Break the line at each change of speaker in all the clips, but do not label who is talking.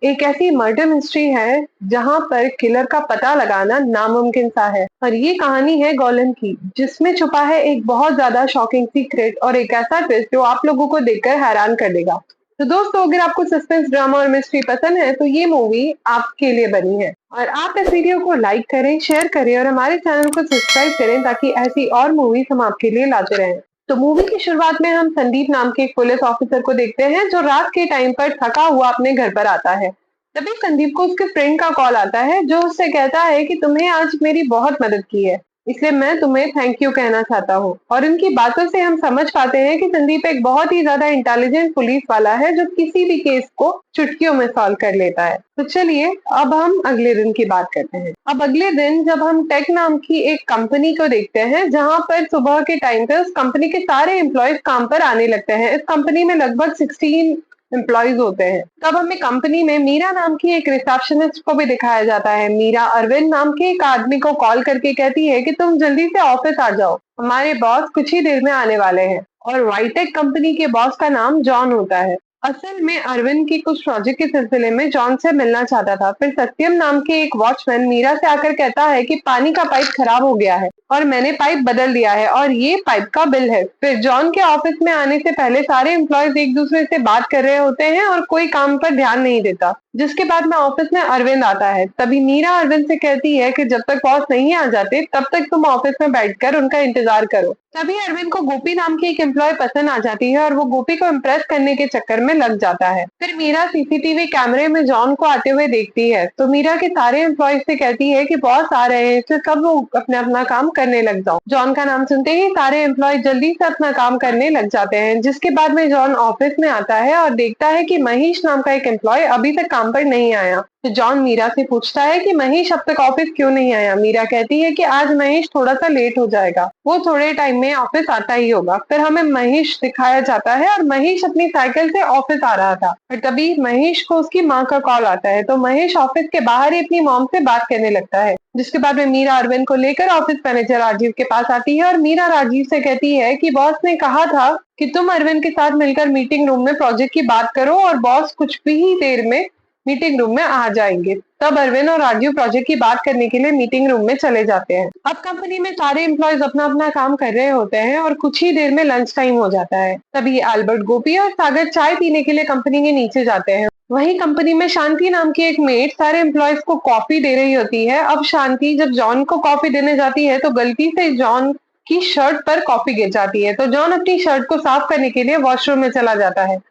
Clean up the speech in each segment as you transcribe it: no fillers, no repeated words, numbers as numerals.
एक ऐसी murder mystery है जहां पर किलर का पता लगाना नामुमकिन सा है। और ये कहानी है गोलन की, जिसमें छुपा है एक बहुत ज्यादा शॉकिंग सीक्रेट और एक ऐसा ट्विस्ट जो आप लोगों को देखकर हैरान कर देगा। तो दोस्तों, अगर आपको सस्पेंस, ड्रामा और मिस्ट्री पसंद है तो ये मूवी आपके लिए बनी है। और आप इस वीडियो को लाइक करें, शेयर करें और हमारे चैनल को सब्सक्राइब करें ताकि ऐसी और मूवीज हम आपके लिए लाते रहें। तो मूवी की शुरुआत में हम संदीप नाम के एक पुलिस ऑफिसर को देखते हैं जो रात के टाइम पर थका हुआ अपने घर पर आता है। तभी संदीप को उसके फ्रेंड का कॉल आता है जो उससे कहता है कि तुम्हें आज मेरी बहुत मदद की है, इसलिए मैं तुम्हें थैंक यू कहना चाहता हूँ। और इनकी बातों से हम समझ पाते हैं कि संदीप एक बहुत ही ज्यादा इंटेलिजेंट पुलिस वाला है जो किसी भी केस को चुटकियों में सॉल्व कर लेता है। तो चलिए अब हम अगले दिन की बात करते हैं। अब अगले दिन जब हम टेक नाम की एक कंपनी को देखते हैं जहां पर सुबह के टाइम पे उस कंपनी के सारे एम्प्लॉयज काम पर आने लगते हैं। इस कंपनी में लगभग 16 एम्प्लॉयज होते हैं। तब हमें कंपनी में मीरा नाम की एक रिसेप्शनिस्ट को भी दिखाया जाता है। मीरा अरविंद नाम के एक आदमी को कॉल करके कहती है कि तुम जल्दी से ऑफिस आ जाओ, हमारे बॉस कुछ ही देर में आने वाले हैं। और वाईटेक कंपनी के बॉस का नाम जॉन होता है। असल में अरविंद की कुछ प्रोजेक्ट के सिलसिले में जॉन से मिलना चाहता था। फिर सत्यम नाम के एक वॉचमैन मीरा से आकर कहता है कि पानी का पाइप खराब हो गया है और मैंने पाइप बदल दिया है और ये पाइप का बिल है। फिर जॉन के ऑफिस में आने से पहले सारे एम्प्लॉयज एक दूसरे से बात कर रहे होते हैं और कोई काम पर ध्यान नहीं देता। जिसके बाद में ऑफिस में अरविंद आता है। तभी मीरा अरविंद से कहती है कि जब तक बॉस नहीं आ जाते तब तक तुम ऑफिस में बैठकर उनका इंतजार करो। तभी अरविंद को गोपी नाम की एक एम्प्लॉय पसंद आ जाती है और वो गोपी को इम्प्रेस करने के चक्कर में लग जाता है। फिर मीरा सीसीटीवी कैमरे में जॉन को आते हुए देखती है तो मीरा के सारे एम्प्लॉय से कहती है कि बॉस आ रहे हैं, इसलिए सब लोग अपना अपना काम करने लग जाओ। जॉन का नाम सुनते ही सारे एम्प्लॉय जल्दी से अपना काम करने लग जाते हैं। जिसके बाद में जॉन ऑफिस में आता है और देखता है कि महेश नाम का एक एम्प्लॉय अभी तक काम पर नहीं आया। तो जॉन मीरा से पूछता है कि महेश अब तक ऑफिस क्यों नहीं आया। मीरा कहती है कि आज महेश थोड़ा सा लेट हो जाएगा, वो थोड़े टाइम में ऑफिस आता ही होगा। फिर हमें महेश दिखाया जाता है और महेश अपनी साइकिल से ऑफिस आ रहा था। और तभी महेश को उसकी माँ का कॉल आता है तो महेश ऑफिस के बाहर ही अपनी मॉम से बात करने लगता है। जिसके बाद में मीरा अरविंद को लेकर ऑफिस मैनेजर राजीव के पास आती है और मीरा राजीव से कहती है कि बॉस ने कहा था कि तुम अरविंद के साथ मिलकर मीटिंग रूम में प्रोजेक्ट की बात करो और बॉस कुछ भी ही देर में मीटिंग रूम में आ जाएंगे। तब अरविंद और राजीव प्रोजेक्ट की बात करने के लिए मीटिंग रूम में चले जाते हैं। अब कंपनी में सारे एम्प्लॉयज अपना अपना काम कर रहे होते हैं और कुछ ही देर में लंच टाइम हो जाता है। तभी अल्बर्ट, गोपी और सागर चाय पीने के लिए कंपनी के नीचे जाते हैं। वहीं कंपनी में शांति नाम की एक मेड सारे एम्प्लॉयज को कॉफी दे रही होती है। अब शांति जब जॉन को कॉफी देने जाती है तो गलती से जॉन की शर्ट पर कॉफी गिर जाती है। तो जॉन अपनी शर्ट को साफ करने के लिए वॉशरूम में चला जाता है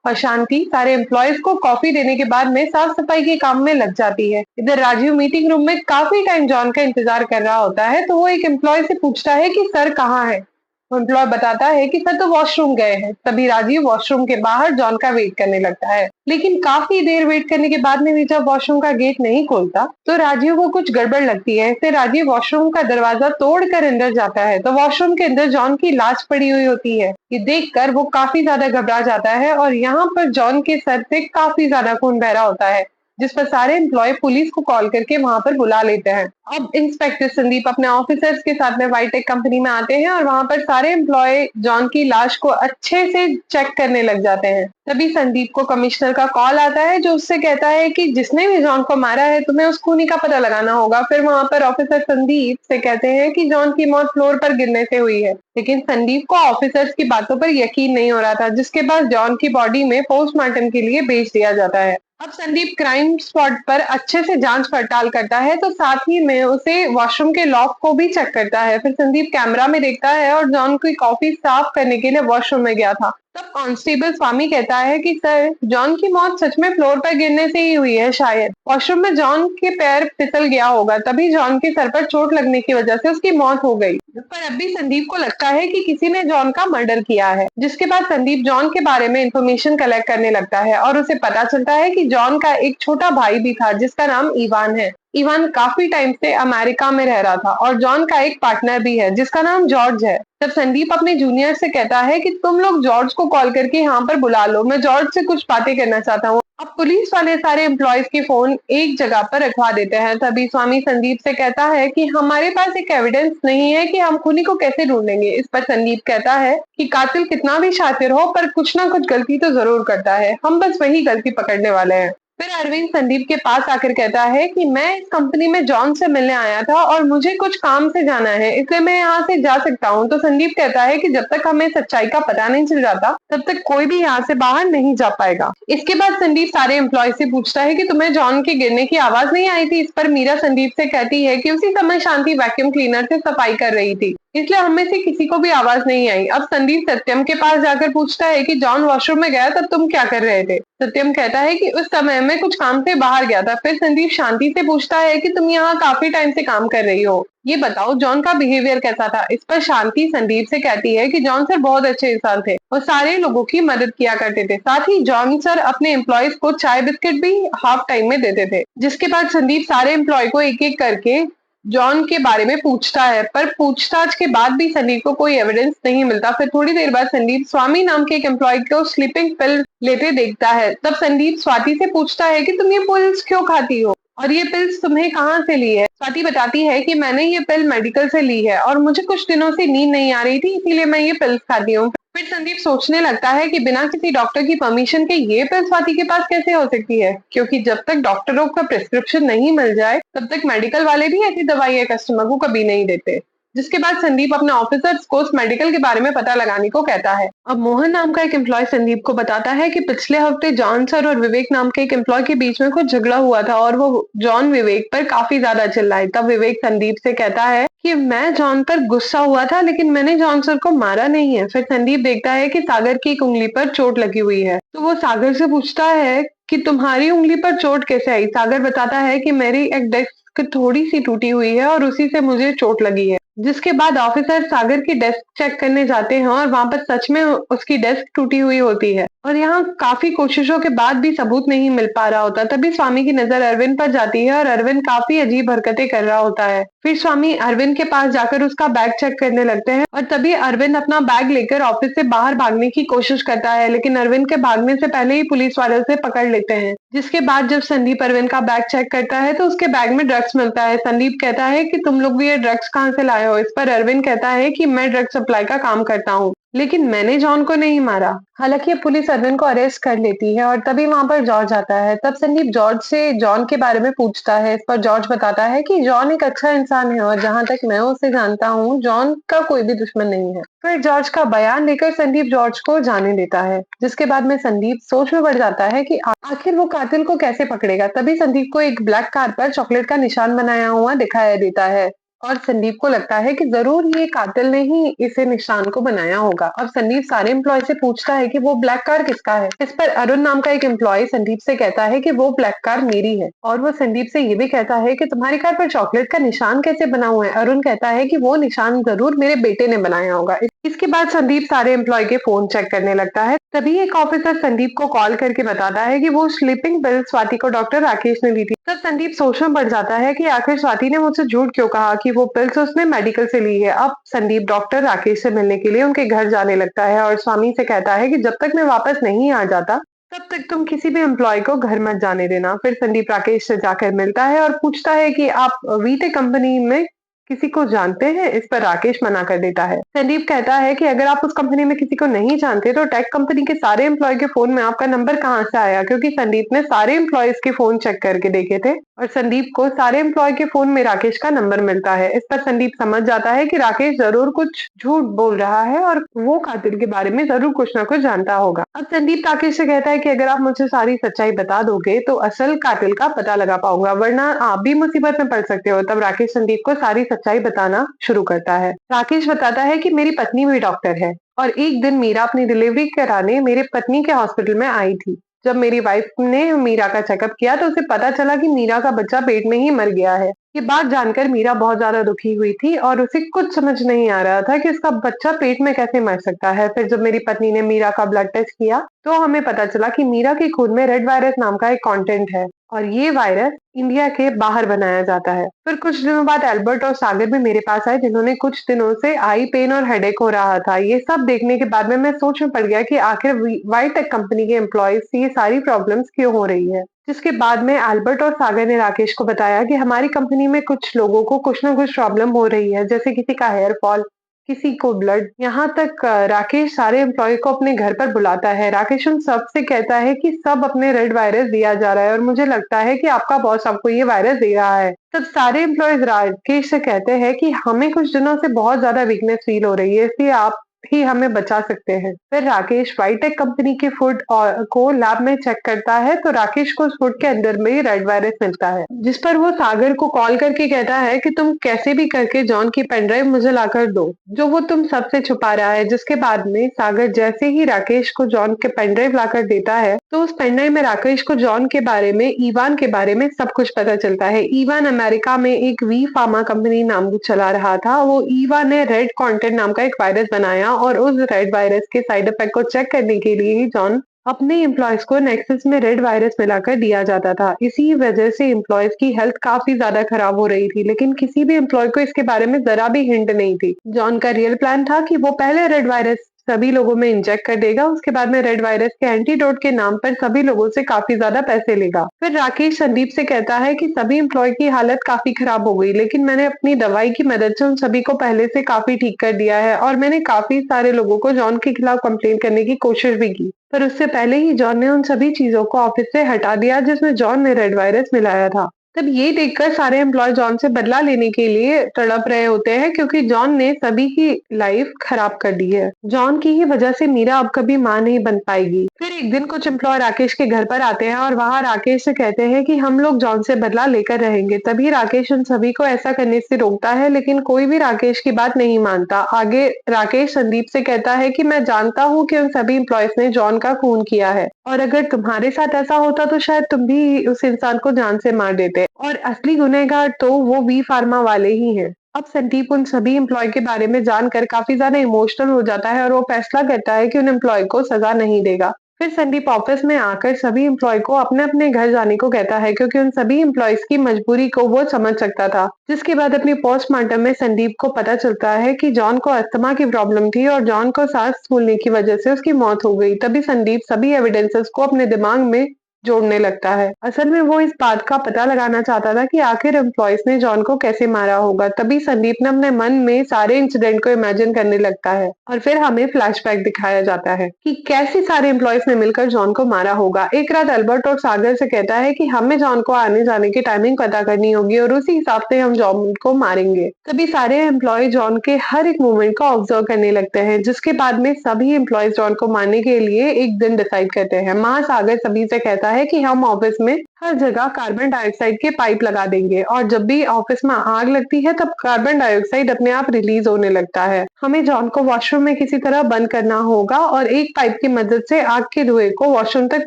और शांति सारे एम्प्लॉयज को कॉफी देने के बाद में साफ सफाई के काम में लग जाती है। इधर राजीव मीटिंग रूम में काफी टाइम जॉन का इंतजार कर रहा होता है तो वो एक एम्प्लॉय से पूछता है कि सर कहाँ है। वो एम्प्लॉय बताता है कि सर तो वॉशरूम गए हैं। तभी राजीव वॉशरूम के बाहर जॉन का वेट करने लगता है, लेकिन काफी देर वेट करने के बाद में भी जब वॉशरूम का गेट नहीं खोलता तो राजीव को कुछ गड़बड़ लगती है। फिर राजीव वॉशरूम का दरवाजा तोड़कर अंदर जाता है तो वॉशरूम के अंदर जॉन की लाश पड़ी हुई होती है। ये देखकर वो काफी ज्यादा घबरा जाता है और यहाँ पर जॉन के सर से काफी ज्यादा खून बह रहा होता है, जिस पर सारे एम्प्लॉय पुलिस को कॉल करके वहां पर बुला लेते हैं। अब इंस्पेक्टर संदीप अपने ऑफिसर्स के साथ में वाईटेक कंपनी में आते हैं और वहां पर सारे एम्प्लॉय जॉन की लाश को अच्छे से चेक करने लग जाते हैं। तभी संदीप को कमिश्नर का कॉल आता है जो उससे कहता है कि जिसने भी जॉन को मारा है तुम्हें उस खूनी का पता लगाना होगा। फिर वहां पर ऑफिसर संदीप से कहते हैं कि जॉन की मौत फ्लोर पर गिरने से हुई है, लेकिन संदीप को ऑफिसर्स की बातों पर यकीन नहीं हो रहा था। जिसके बाद जॉन की बॉडी में पोस्टमार्टम के लिए भेज दिया जाता है। अब संदीप क्राइम स्पॉट पर अच्छे से जांच पड़ताल करता है तो साथ ही में उसे वॉशरूम के लॉक को भी चेक करता है। फिर संदीप कैमरा में देखता है और जॉन की कॉफी साफ करने के लिए वॉशरूम में गया था। तब कांस्टेबल स्वामी कहता है कि सर जॉन की मौत सच में फ्लोर पर गिरने से ही हुई है, शायद वॉशरूम में जॉन के पैर फिसल गया होगा, तभी जॉन के सर पर चोट लगने की वजह से उसकी मौत हो गई। पर अभी संदीप को लगता है कि किसी ने जॉन का मर्डर किया है। जिसके बाद संदीप जॉन के बारे में इंफॉर्मेशन कलेक्ट करने लगता है और उसे पता चलता है कि जॉन का एक छोटा भाई भी था जिसका नाम इवान है। इवान काफी टाइम से अमेरिका में रह रहा था और जॉन का एक पार्टनर भी है जिसका नाम जॉर्ज है। तब संदीप अपने जूनियर से कहता है कि तुम लोग जॉर्ज को कॉल करके यहाँ पर बुला लो, मैं जॉर्ज से कुछ बातें करना चाहता हूँ। अब पुलिस वाले सारे एम्प्लॉयज के फोन एक जगह पर रखवा देते हैं। तभी स्वामी संदीप से कहता है कि हमारे पास एक एविडेंस नहीं है कि हम खूनी को कैसे ढूंढेंगे। इस पर संदीप कहता है कि कातिल कितना भी शातिर हो पर कुछ ना कुछ गलती तो जरूर करता है, हम बस वही गलती पकड़ने वाले हैं। फिर अरविंद संदीप के पास आकर कहता है कि मैं इस कंपनी में जॉन से मिलने आया था और मुझे कुछ काम से जाना है, इसलिए मैं यहाँ से जा सकता हूँ। तो संदीप कहता है कि जब तक हमें सच्चाई का पता नहीं चल जाता तब तक कोई भी यहाँ से बाहर नहीं जा पाएगा। इसके बाद संदीप सारे एम्प्लॉय से पूछता है कि तुम्हें जॉन के गिरने की आवाज नहीं आई थी। इस पर मीरा संदीप से कहती है कि उसी समय शांति वैक्यूम क्लीनर से सफाई कर रही थी, इसलिए हम में से किसी को भी आवाज नहीं आई। अब संदीप सत्यम के पास जाकर पूछता है कि जॉन वॉशरूम में गया तब तुम क्या कर रहे थे। सत्यम कहता है कि उस समय मैं कुछ काम से बाहर गया था। फिर संदीप शांति से पूछता है कि तुम यहाँ काफी टाइम से काम कर रही हो, ये बताओ जॉन का बिहेवियर कैसा था। इस पर शांति संदीप से कहती है कि जॉन सर बहुत अच्छे इंसान थे और सारे लोगों की मदद किया करते थे। साथ ही जॉन सर अपने एम्प्लॉयज को चाय बिस्किट भी हाफ टाइम में देते थे। जिसके बाद संदीप सारे एम्प्लॉय को एक एक करके जॉन के बारे में पूछता है, पर पूछताछ के बाद भी संदीप को कोई एविडेंस नहीं मिलता। फिर थोड़ी देर बाद संदीप स्वामी नाम के एक एम्प्लॉय को स्लीपिंग पिल लेते देखता है। तब संदीप स्वाति से पूछता है कि तुम ये पिल्स क्यों खाती हो और ये पिल्स तुम्हें कहाँ से ली है। स्वाति बताती है कि मैंने ये पिल मेडिकल से ली है और मुझे कुछ दिनों से नींद नहीं आ रही थी, इसीलिए मैं ये पिल्स खाती हूँ। फिर संदीप सोचने लगता है कि बिना किसी डॉक्टर की परमिशन के ये पिल स्वाति के पास कैसे हो सकती है, क्योंकि जब तक डॉक्टरों का प्रिस्क्रिप्शन नहीं मिल जाए तब तक मेडिकल वाले भी ऐसी दवाइयां कस्टमर को कभी नहीं देते। जिसके बाद संदीप अपने ऑफिसर्स को उस मेडिकल के बारे में पता लगाने को कहता है। अब मोहन नाम का एक एम्प्लॉय संदीप को बताता है कि पिछले हफ्ते जॉन सर और विवेक नाम के एक एम्प्लॉय के बीच में कुछ झगड़ा हुआ था और वो जॉन विवेक पर काफी ज्यादा चिल्लाए। तब विवेक संदीप से कहता है कि मैं जॉन पर गुस्सा हुआ था लेकिन मैंने जॉन सर को मारा नहीं है। फिर संदीप देखता है कि सागर की एक उंगली पर चोट लगी हुई है, तो वो सागर से पूछता है कि तुम्हारी उंगली पर चोट कैसे आई। सागर बताता है कि मेरी एक डेस्क थोड़ी सी टूटी हुई है और उसी से मुझे चोट लगी है। जिसके बाद ऑफिसर सागर की डेस्क चेक करने जाते हैं और वहां पर सच में उसकी डेस्क टूटी हुई होती है और यहाँ काफी कोशिशों के बाद भी सबूत नहीं मिल पा रहा होता। तभी स्वामी की नजर अरविंद पर जाती है और अरविंद काफी अजीब हरकतें कर रहा होता है। फिर स्वामी अरविंद के पास जाकर उसका बैग चेक करने लगते हैं और तभी अरविंद अपना बैग लेकर ऑफिस से बाहर भागने की कोशिश करता है, लेकिन अरविंद के भागने से पहले ही पुलिस वाले उसे पकड़ लेते हैं। जिसके बाद जब संदीप अरविंद का बैग चेक करता है तो उसके बैग में ड्रग्स मिलता है। संदीप कहता है कि तुम लोग भी ये ड्रग्स कहाँ से लाए हो। इस पर अरविंद कहता है कि मैं ड्रग सप्लाई का काम करता हूँ, लेकिन मैंने जॉन को नहीं मारा। हालांकि पुलिस अरविंद को अरेस्ट कर लेती है और तभी वहां पर जॉर्ज आता है। तब संदीप जॉर्ज से जॉन के बारे में पूछता है। इस पर जॉर्ज बताता है कि जॉन एक अच्छा इंसान है और जहां तक मैं उसे जानता हूँ जॉन का कोई भी दुश्मन नहीं है। फिर जॉर्ज का बयान लेकर संदीप जॉर्ज को जाने देता है। जिसके बाद में संदीप सोच में पड़ जाता है कि आखिर वो कातिल को कैसे पकड़ेगा। तभी संदीप को एक ब्लैक कार पर चॉकलेट का निशान बनाया हुआ दिखाई देता है और संदीप को लगता है कि जरूर ये कातिल ने ही इसे निशान को बनाया होगा। अब संदीप सारे एम्प्लॉय से पूछता है कि वो ब्लैक कार किसका है। इस पर अरुण नाम का एक एम्प्लॉय संदीप से कहता है कि वो ब्लैक कार मेरी है और वो संदीप से ये भी कहता है कि तुम्हारी कार पर चॉकलेट का निशान कैसे बना हुआ है। अरुण कहता है कि वो निशान जरूर मेरे बेटे ने बनाया होगा। इसके बाद संदीप सारे एम्प्लॉय के फोन चेक करने लगता है। तभी एक ऑफिसर संदीप को कॉल करके बताता है कि वो स्लीपिंग पिल स्वाति को डॉक्टर राकेश ने दी थी। तब संदीप सोच में पड़ जाता है कि आखिर स्वाति ने मुझसे झूठ क्यों कहा कि वो पिल्स उसने मेडिकल से ली है। अब संदीप डॉक्टर राकेश से मिलने के लिए उनके घर जाने लगता है और स्वामी से कहता है कि जब तक मैं वापस नहीं आ जाता तब तक तुम किसी भी एम्प्लॉय को घर मत जाने देना। फिर संदीप राकेश से जाकर मिलता है और पूछता है कि आप वीटे कंपनी में किसी को जानते हैं। इस पर राकेश मना कर देता है। संदीप कहता है कि अगर आप उस कंपनी में किसी को नहीं जानते तो टेक कंपनी के सारे एम्प्लॉय के फोन में आपका नंबर कहाँ से आया, क्योंकि संदीप ने सारे एम्प्लॉयज के फोन चेक करके देखे थे और संदीप को सारे एम्प्लॉय के फोन में राकेश का नंबर मिलता है। इस पर संदीप समझ जाता है कि राकेश जरूर कुछ झूठ बोल रहा है और वो कातिल के बारे में जरूर कुछ ना कुछ जानता होगा। अब संदीप राकेश से कहता है कि अगर आप मुझे सारी सच्चाई बता दोगे तो असल कातिल का पता लगा पाऊंगा, वरना आप भी मुसीबत में पड़ सकते हो। तब राकेश संदीप को सारी सच्चाई बताना शुरू करता है। राकेश बताता है कि मेरी पत्नी भी डॉक्टर है और एक दिन मीरा अपनी डिलीवरी कराने मेरे पत्नी के हॉस्पिटल में आई थी। जब मेरी वाइफ ने मीरा का चेकअप किया तो उसे पता चला कि मीरा का बच्चा पेट में ही मर गया है। ये बात जानकर मीरा बहुत ज्यादा दुखी हुई थी और उसे कुछ समझ नहीं आ रहा था कि उसका बच्चा पेट में कैसे मर सकता है। फिर जब मेरी पत्नी ने मीरा का ब्लड टेस्ट किया तो हमें पता चला कि मीरा के खून में रेड वायरस नाम का एक कंटेंट है और ये वायरस इंडिया के बाहर बनाया जाता है। फिर कुछ दिनों बाद एल्बर्ट और सागर भी मेरे पास आए, जिन्होंने कुछ दिनों से आई पेन और हेडेक हो रहा था। ये सब देखने के बाद में मैं सोच में पड़ गया कि आखिर वाईटेक कंपनी के एम्प्लॉयज से ये सारी प्रॉब्लम्स क्यों हो रही है। जिसके बाद में एल्बर्ट और सागर ने राकेश को बताया कि हमारी कंपनी में कुछ लोगों को कुछ ना कुछ प्रॉब्लम हो रही है, जैसे किसी का हेयर फॉल, किसी को ब्लड, यहाँ तक राकेश सारे एम्प्लॉय को अपने घर पर बुलाता है। राकेश उन सबसे कहता है कि सब अपने रेड वायरस दिया जा रहा है और मुझे लगता है कि आपका बॉस आपको ये वायरस दे रहा है। तब सारे एम्प्लॉयज राकेश से कहते हैं कि हमें कुछ दिनों से बहुत ज्यादा वीकनेस फील हो रही है, इसलिए आप ही हमें बचा सकते हैं। फिर राकेश वाईटेक कंपनी के फूड को लैब में चेक करता है तो राकेश को उस फूड के अंदर में ही रेड वायरस मिलता है, जिस पर वो सागर को कॉल करके कहता है कि तुम कैसे भी करके जॉन की पेन ड्राइव मुझे लाकर दो, जो वो तुम सबसे छुपा रहा है। जिसके बाद में सागर जैसे ही राकेश को जॉन के पेन ड्राइव लाकर देता है तो उस पेन ड्राइव में राकेश को जॉन के बारे में, ईवान के बारे में सब कुछ पता चलता है। ईवान अमेरिका में एक वी फार्मा कंपनी नाम चला रहा था। वो ईवान ने रेड कॉन्टेंट नाम का एक वायरस बनाया और उस रेड वायरस के साइड इफेक्ट को चेक करने के लिए ही जॉन अपने एम्प्लॉयज को नेक्सस में रेड वायरस मिलाकर दिया जाता था। इसी वजह से एम्प्लॉयज की हेल्थ काफी ज्यादा खराब हो रही थी, लेकिन किसी भी एम्प्लॉय को इसके बारे में जरा भी हिंट नहीं थी। जॉन का रियल प्लान था कि वो पहले रेड वायरस सभी लोगों में इंजेक्ट कर देगा, उसके बाद में रेड वायरस के एंटीडोट के नाम पर सभी लोगों से काफी ज्यादा पैसे लेगा। फिर राकेश संदीप से कहता है कि सभी एम्प्लॉय की हालत काफी खराब हो गई, लेकिन मैंने अपनी दवाई की मदद से उन सभी को पहले से काफी ठीक कर दिया है और मैंने काफी सारे लोगों को जॉन के खिलाफ कंप्लेन करने की कोशिश भी की, पर उससे पहले ही जॉन ने उन सभी चीजों को ऑफिस से हटा दिया जिसमें जॉन ने रेड वायरस मिलाया था। तब ये देखकर सारे एम्प्लॉय जॉन से बदला लेने के लिए तड़प रहे होते हैं, क्योंकि जॉन ने सभी की लाइफ खराब कर दी है। जॉन की ही वजह से मीरा अब कभी माँ नहीं बन पाएगी। फिर एक दिन कुछ एम्प्लॉय राकेश के घर पर आते हैं और वहां राकेश से कहते हैं कि हम लोग जॉन से बदला लेकर रहेंगे। तभी राकेश उन सभी को ऐसा करने से रोकता है, लेकिन कोई भी राकेश की बात नहीं मानता। आगे राकेश संदीप से कहता है कि मैं जानता हूँ कि उन सभी एम्प्लॉयज ने जॉन का खून किया है और अगर तुम्हारे साथ ऐसा होता तो शायद तुम भी उस इंसान को जान से मार देते, और असली गुनहगार तो वो वी फार्मा वाले ही हैं। अब संदीप उन सभी एम्प्लॉय के बारे में जानकर काफी ज्यादा इमोशनल हो जाता है और वो फैसला करता है कि उन एम्प्लॉय को सजा नहीं देगा। फिर संदीप ऑफिस में आकर सभी एम्प्लॉय को अपने अपने घर जाने को कहता है, क्योंकि उन सभी एम्प्लॉयज की मजबूरी को वो समझ सकता था। जिसके बाद अपनी पोस्टमार्टम में संदीप को पता चलता है कि जॉन को अस्थमा की प्रॉब्लम थी और जॉन को सांस फूलने की वजह से उसकी मौत हो गई। तभी संदीप सभी एविडेंसेस को अपने दिमाग में जोड़ने लगता है। असल में वो इस बात का पता लगाना चाहता था कि आखिर एम्प्लॉयज ने जॉन को कैसे मारा होगा। तभी संदीप ने अपने मन में सारे इंसिडेंट को इमेजिन करने लगता है और फिर हमें फ्लैशबैक दिखाया जाता है कि कैसे सारे एम्प्लॉयज ने मिलकर जॉन को मारा होगा। एक रात अल्बर्ट और सागर से कहता है कि हमें जॉन को आने जाने की टाइमिंग पता करनी होगी और उसी हिसाब से हम जॉन को मारेंगे। तभी सारे एम्प्लॉय जॉन के हर एक मूवमेंट को ऑब्जर्व करने लगते हैं, जिसके बाद में सभी एम्प्लॉयज जॉन को मारने के लिए एक दिन डिसाइड करते हैं। महासागर सभी से कहता है कि हम ऑफिस में हर जगह कार्बन डाइऑक्साइड के पाइप लगा देंगे और जब भी ऑफिस में आग लगती है तब कार्बन डाइऑक्साइड अपने आप रिलीज होने लगता है। हमें जॉन को वॉशरूम में किसी तरह बंद करना होगा और एक पाइप की मदद से आग के धुएं को वॉशरूम तक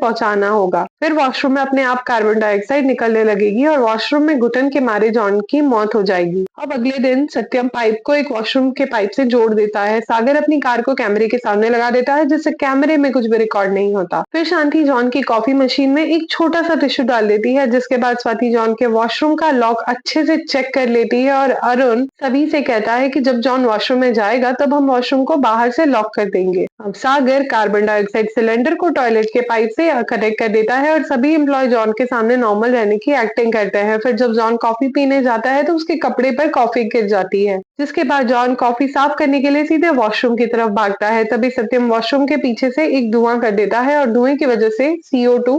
पहुंचाना होगा। फिर वॉशरूम में अपने आप कार्बन डाइऑक्साइड निकलने लगेगी और वॉशरूम में घुटन के मारे जॉन की मौत हो जाएगी। अब अगले दिन सत्यम पाइप को एक वॉशरूम के पाइप से जोड़ देता है। सागर अपनी कार को कैमरे के सामने लगा देता है, जिससे कैमरे में कुछ भी रिकॉर्ड नहीं होता। फिर शांति जॉन की कॉफी मशीन में एक छोटा सा टिश्यू डाल देती है, जिसके बाद स्वाति जॉन के वॉशरूम का लॉक अच्छे से चेक कर लेती है और अरुण सभी से कहता है कि जब जॉन वॉशरूम में जाएगा तब हम वॉशरूम को बाहर से लॉक कर देंगे। अब सागर कार्बन डाइऑक्साइड सिलेंडर को टॉयलेट के पाइप से कनेक्ट कर देता है और सभी एम्प्लॉय जॉन के सामने नॉर्मल रहने की एक्टिंग करते हैं। फिर जब जॉन कॉफी पीने जाता है तो उसके कपड़े पर कॉफी गिर जाती है, जिसके बाद जॉन कॉफी साफ करने के लिए सीधे वॉशरूम की तरफ भागता है। तभी सत्यम वॉशरूम के पीछे से एक धुआं कर देता है और धुएं की वजह से CO2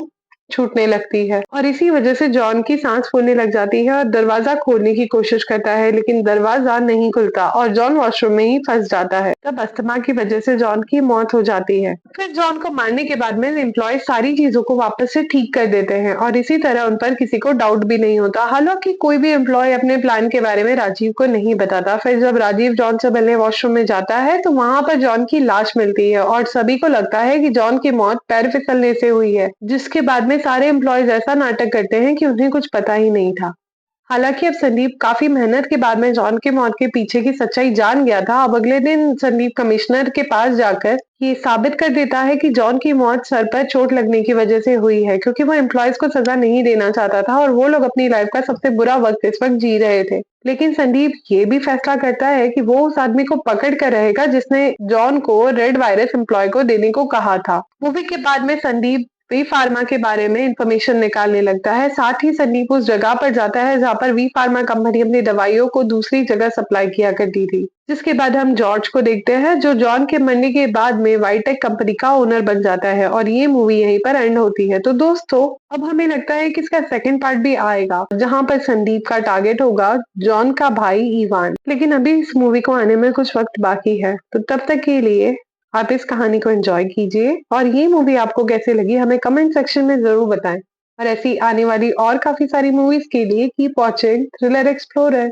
छूटने लगती है और इसी वजह से जॉन की सांस फूलने लग जाती है और दरवाजा खोलने की कोशिश करता है, लेकिन दरवाजा नहीं खुलता और जॉन वॉशरूम में ही फंस जाता है। तब अस्थमा की वजह से जॉन की मौत हो जाती है। फिर जॉन को मारने के बाद में एम्प्लॉय सारी चीजों को वापस से ठीक कर देते हैं और इसी तरह उन पर किसी को डाउट भी नहीं होता। हालांकि कोई भी एम्प्लॉय अपने प्लान के बारे में राजीव को नहीं बताता। फिर जब राजीव जॉन से मिलने वॉशरूम में जाता है तो वहां पर जॉन की लाश मिलती है और सभी को लगता है कि जॉन की मौत पैर फिसलने से हुई है, जिसके बाद में सारे एम्प्लॉयज ऐसा नाटक करते हैं कि उन्हें कुछ पता ही नहीं था। हालांकि अब संदीप काफी मेहनत के बाद में जॉन की मौत के पीछे की सच्चाई जान गया था। अब अगले दिन संदीप कमिश्नर के पास जाकर ये साबित कर देता है कि जॉन की मौत सर पर चोट लगने की वजह से हुई है, क्योंकि वो एम्प्लॉयज को सजा नहीं देना चाहता था और वो लोग अपनी लाइफ का सबसे बुरा वक्त इस वक्त जी रहे थे। लेकिन संदीप ये भी फैसला करता है कि वो उस आदमी को पकड़ कर रहेगा जिसने जॉन को रेड वायरस एम्प्लॉय को देने को कहा था। मूवी के बाद में संदीप वी फार्मा के बारे में इंफॉर्मेशन निकालने लगता है। साथ ही संदीप उस जगह पर जाता है जहाँ पर वी फार्मा कंपनी अपनी दवाइयों को दूसरी जगह सप्लाई किया करती थी। जिसके बाद हम जॉर्ज को देखते हैं जो जॉन के मरने के बाद में वाइटेक कंपनी का ओनर बन जाता है और ये मूवी यहीं पर एंड होती है। तो दोस्तों अब हमें लगता है कि इसका सेकंड पार्ट भी आएगा जहाँ पर संदीप का टारगेट होगा जॉन का भाई इवान। लेकिन अभी इस मूवी को आने में कुछ वक्त बाकी है, तो तब तक के लिए आप इस कहानी को एंजॉय कीजिए और ये मूवी आपको कैसे लगी हमें कमेंट सेक्शन में जरूर बताएं। और ऐसी आने वाली और काफी सारी मूवीज के लिए कीप वॉचिंग थ्रिलर एक्सप्लोरर।